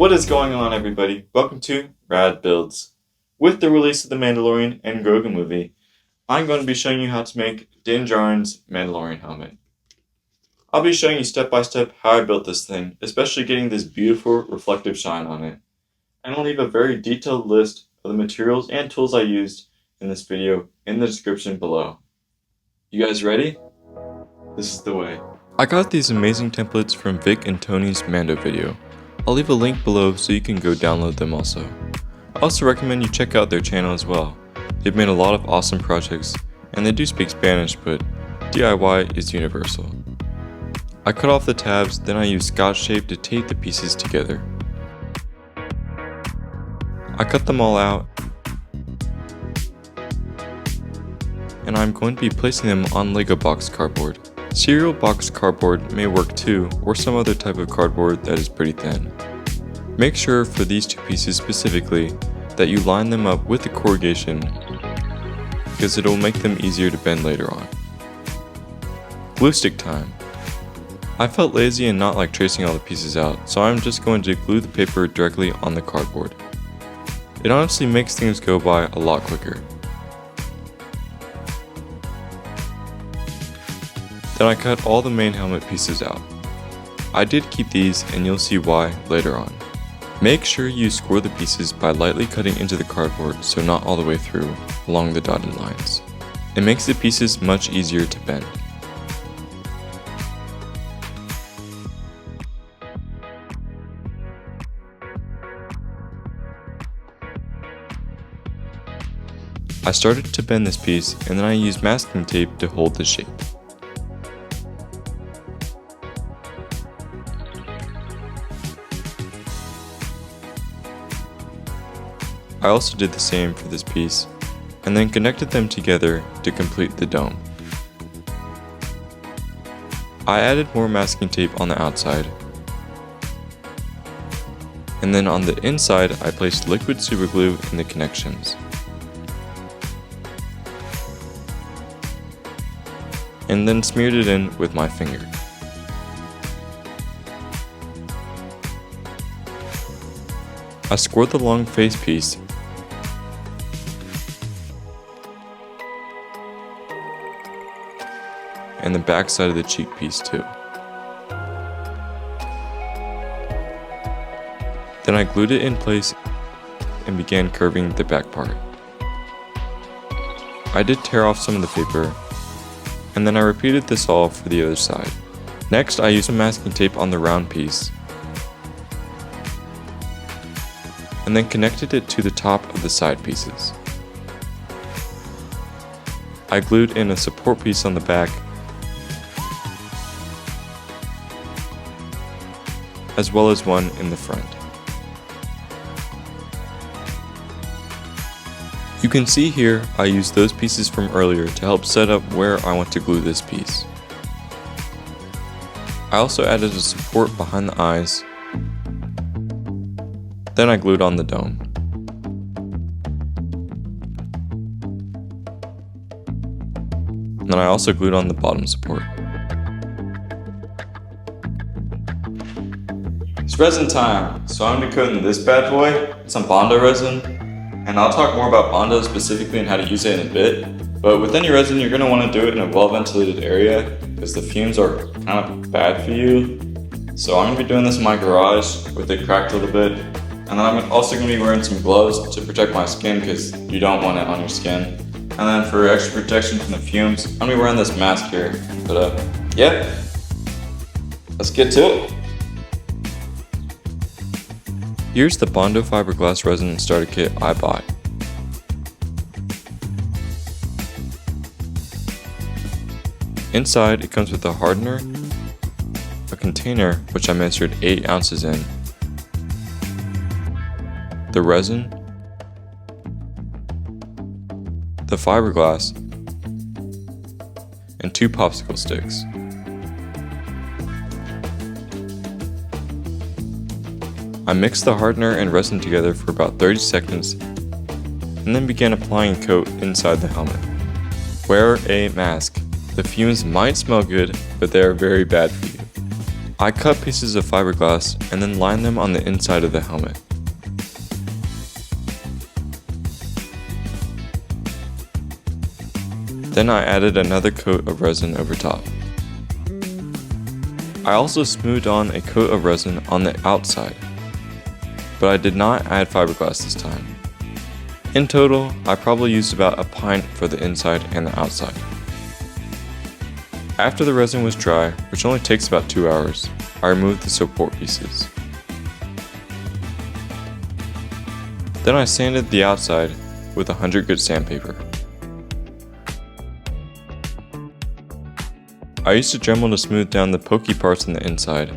What is going on, everybody? Welcome to Rad Builds. With the release of the Mandalorian and Grogu movie, I'm going to be showing you how to make Din Djarin's Mandalorian Helmet. I'll be showing you step by step how I built this thing, especially getting this beautiful reflective shine on it. And I'll leave a very detailed list of the materials and tools I used in this video in the description below. You guys ready? This is the way. I got these amazing templates from Vic and Tony's Mando video. I'll leave a link below so you can go download them also. I also recommend you check out their channel as well. They've made a lot of awesome projects, and they do speak Spanish, but DIY is universal. I cut off the tabs, then I used Scotch tape to tape the pieces together. I cut them all out, and I'm going to be placing them on Lego box cardboard. Cereal box cardboard may work too, or some other type of cardboard that is pretty thin. Make sure for these two pieces specifically that you line them up with the corrugation because it will make them easier to bend later on. Glue stick time. I felt lazy and not like tracing all the pieces out, so I'm just going to glue the paper directly on the cardboard. It honestly makes things go by a lot quicker. Then I cut all the main helmet pieces out. I did keep these, and you'll see why later on. Make sure you score the pieces by lightly cutting into the cardboard, so not all the way through, along the dotted lines. It makes the pieces much easier to bend. I started to bend this piece, and then I used masking tape to hold the shape. I also did the same for this piece, and then connected them together to complete the dome. I added more masking tape on the outside, and then on the inside I placed liquid superglue in the connections. And then smeared it in with my finger. I scored the long face piece and the back side of the cheek piece too. Then I glued it in place and began curving the back part. I did tear off some of the paper, and then I repeated this all for the other side. Next, I used some masking tape on the round piece, and then connected it to the top of the side pieces. I glued in a support piece on the back, as well as one in the front. You can see here I used those pieces from earlier to help set up where I want to glue this piece. I also added a support behind the eyes. Then I glued on the dome. And then I also glued on the bottom support. It's resin time, so I'm going to coat in this bad boy, some Bondo resin, and I'll talk more about Bondo specifically and how to use it in a bit. But with any resin, you're going to want to do it in a well-ventilated area because the fumes are kind of bad for you. So I'm going to be doing this in my garage with it cracked a little bit. And then I'm also going to be wearing some gloves to protect my skin because you don't want it on your skin. And then for extra protection from the fumes, I'm going to be wearing this mask here. But yeah, let's get to it. Here's the Bondo fiberglass resin starter kit I bought. Inside, it comes with a hardener, a container which I measured 8 ounces in, the resin, the fiberglass, and 2 popsicle sticks. I mixed the hardener and resin together for about 30 seconds and then began applying a coat inside the helmet. Wear a mask. The fumes might smell good, but they are very bad for you. I cut pieces of fiberglass and then lined them on the inside of the helmet. Then I added another coat of resin over top. I also smoothed on a coat of resin on the outside, but I did not add fiberglass this time. In total, I probably used about a pint for the inside and the outside. After the resin was dry, which only takes about 2 hours, I removed the support pieces. Then I sanded the outside with 100 grit sandpaper. I used a Dremel to smooth down the pokey parts on the inside.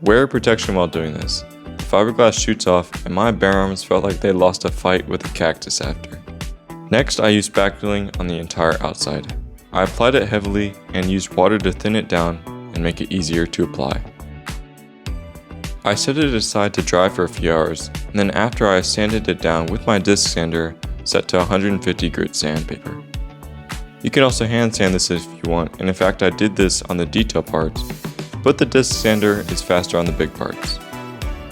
Wear protection while doing this. The fiberglass shoots off and my bare arms felt like they lost a fight with a cactus after. Next, I used spackling on the entire outside. I applied it heavily and used water to thin it down and make it easier to apply. I set it aside to dry for a few hours, and then after I sanded it down with my disc sander set to 150 grit sandpaper. You can also hand sand this if you want, and in fact I did this on the detail parts, but the disc sander is faster on the big parts.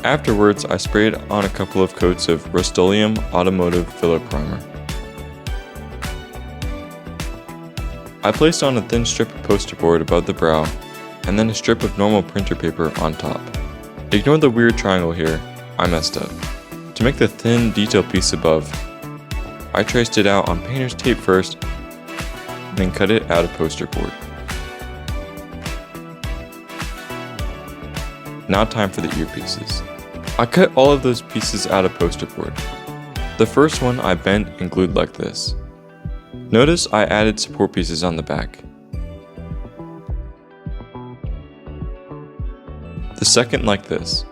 Afterwards, I sprayed on a couple of coats of Rust-o-leum Automotive Filler Primer. I placed on a thin strip of poster board above the brow, and then a strip of normal printer paper on top. Ignore the weird triangle here, I messed up. To make the thin detail piece above, I traced it out on painter's tape first, and then cut it out of poster board. Now time for the earpieces. I cut all of those pieces out of poster board. The first one I bent and glued like this. Notice I added support pieces on the back. The second like this.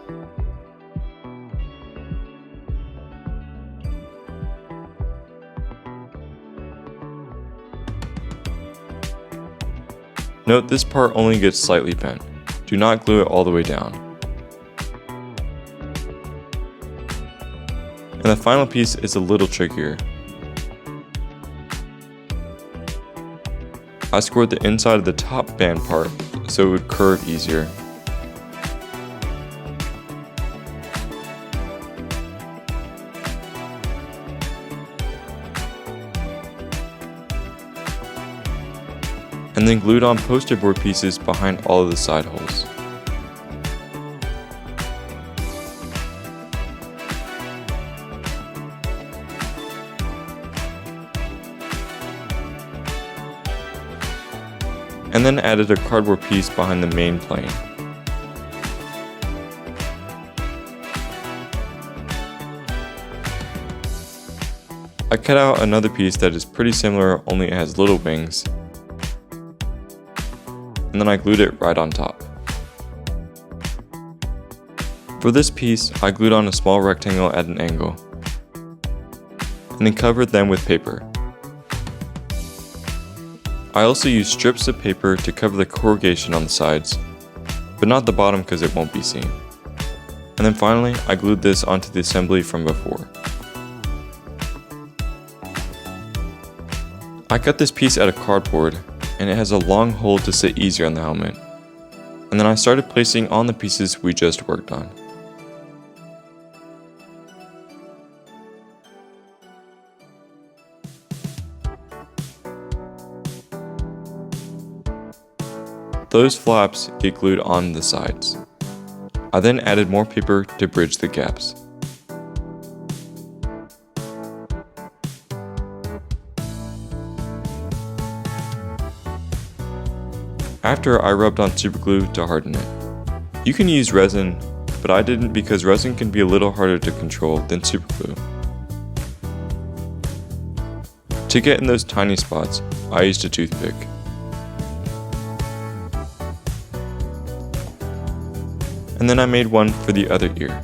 Note this part only gets slightly bent. Do not glue it all the way down. And the final piece is a little trickier. I scored the inside of the top band part so it would curve easier. And then glued on poster board pieces behind all of the side holes. And then added a cardboard piece behind the main plane. I cut out another piece that is pretty similar, only it has little wings, and then I glued it right on top. For this piece, I glued on a small rectangle at an angle, and then covered them with paper. I also used strips of paper to cover the corrugation on the sides, but not the bottom because it won't be seen. And then finally, I glued this onto the assembly from before. I cut this piece out of cardboard, and it has a long hole to sit easier on the helmet. And then I started placing on the pieces we just worked on. Those flaps get glued on the sides. I then added more paper to bridge the gaps. After, I rubbed on superglue to harden it. You can use resin, but I didn't because resin can be a little harder to control than superglue. To get in those tiny spots, I used a toothpick. And then I made one for the other ear.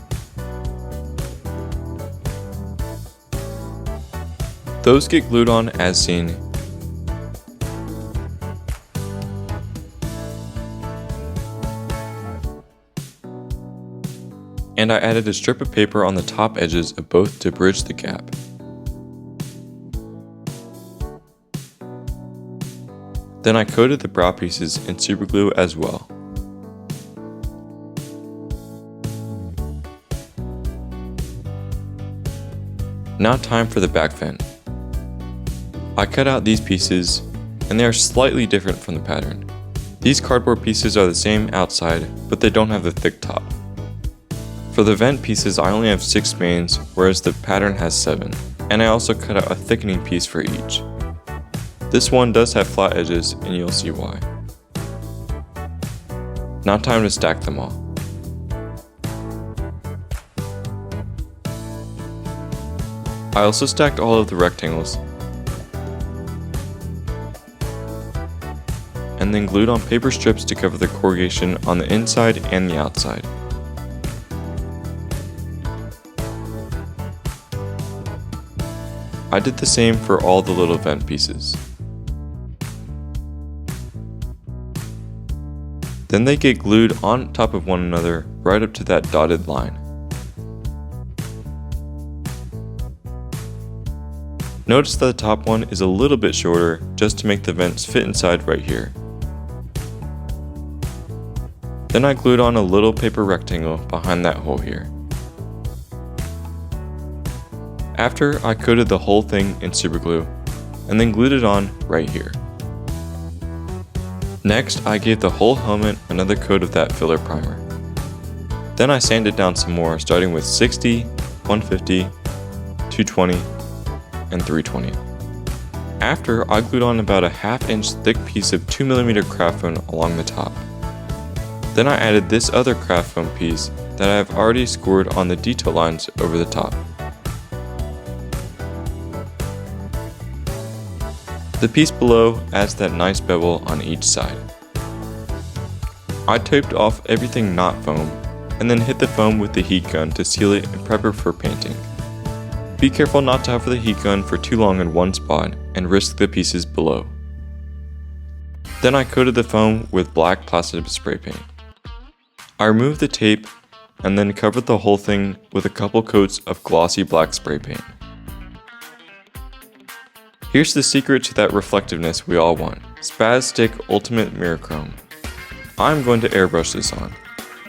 Those get glued on as seen. And I added a strip of paper on the top edges of both to bridge the gap. Then I coated the brow pieces in superglue as well. Now time for the back vent. I cut out these pieces, and they are slightly different from the pattern. These cardboard pieces are the same outside, but they don't have the thick top. For the vent pieces, I only have 6 mains, whereas the pattern has 7, and I also cut out a thickening piece for each. This one does have flat edges, and you'll see why. Now time to stack them all. I also stacked all of the rectangles, and then glued on paper strips to cover the corrugation on the inside and the outside. I did the same for all the little vent pieces. Then they get glued on top of one another right up to that dotted line. Notice that the top one is a little bit shorter just to make the vents fit inside right here. Then I glued on a little paper rectangle behind that hole here. After, I coated the whole thing in superglue, and then glued it on right here. Next, I gave the whole helmet another coat of that filler primer. Then I sanded down some more, starting with 60, 150, 220, and 320. After, I glued on about a 1/2 inch thick piece of 2mm craft foam along the top. Then I added this other craft foam piece that I have already scored on the detail lines over the top. The piece below adds that nice bevel on each side. I taped off everything not foam, and then hit the foam with the heat gun to seal it and prep it for painting. Be careful not to hover the heat gun for too long in one spot and risk the pieces below. Then I coated the foam with black plastic spray paint. I removed the tape and then covered the whole thing with a couple coats of glossy black spray paint. Here's the secret to that reflectiveness we all want: Spaz Stick Ultimate Mirror Chrome. I'm going to airbrush this on.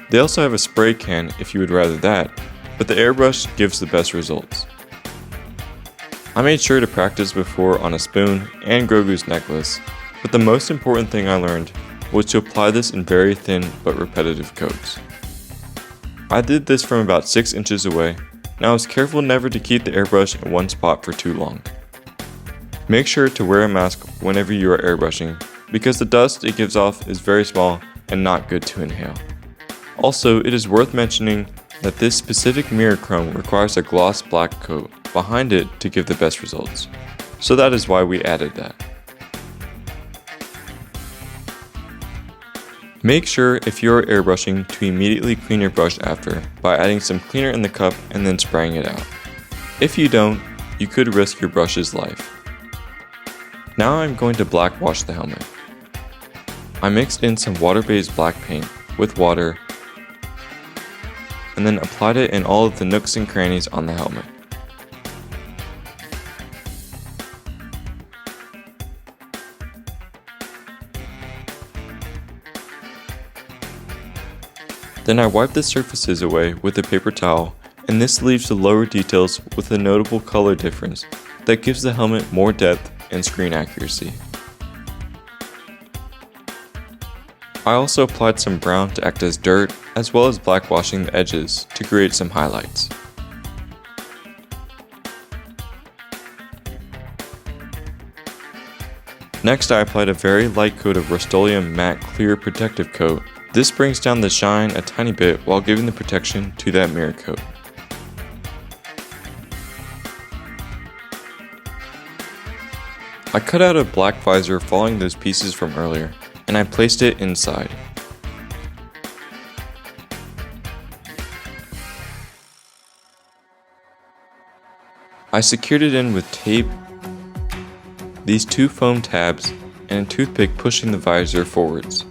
They also have a spray can if you would rather that, but the airbrush gives the best results. I made sure to practice before on a spoon and Grogu's necklace, but the most important thing I learned was to apply this in very thin but repetitive coats. I did this from about 6 inches away, and I was careful never to keep the airbrush in one spot for too long. Make sure to wear a mask whenever you are airbrushing, because the dust it gives off is very small and not good to inhale. Also, it is worth mentioning that this specific mirror chrome requires a gloss black coat behind it to give the best results, so that is why we added that. Make sure if you are airbrushing to immediately clean your brush after by adding some cleaner in the cup and then spraying it out. If you don't, you could risk your brush's life. Now I'm going to black wash the helmet. I mixed in some water-based black paint with water and then applied it in all of the nooks and crannies on the helmet. Then I wipe the surfaces away with a paper towel, and this leaves the lower details with a notable color difference that gives the helmet more depth and screen accuracy. I also applied some brown to act as dirt, as well as black washing the edges to create some highlights. Next, I applied a very light coat of Rust-o-leum Matte Clear Protective coat. This brings down the shine a tiny bit while giving the protection to that mirror coat. I cut out a black visor following those pieces from earlier, and I placed it inside. I secured it in with tape, these 2 foam tabs, and a toothpick pushing the visor forwards.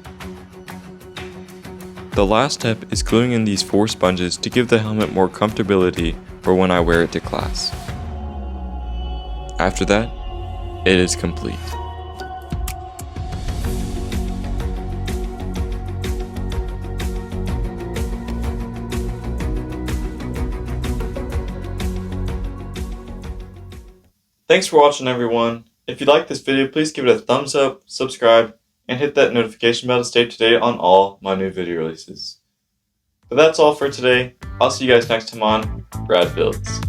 The last step is gluing in these 4 sponges to give the helmet more comfortability for when I wear it to class. After that, it is complete. Thanks for watching, everyone. If you like this video, please give it a thumbs up, subscribe, and hit that notification bell to stay up to date on all my new video releases. But that's all for today. I'll see you guys next time on Rad Builds.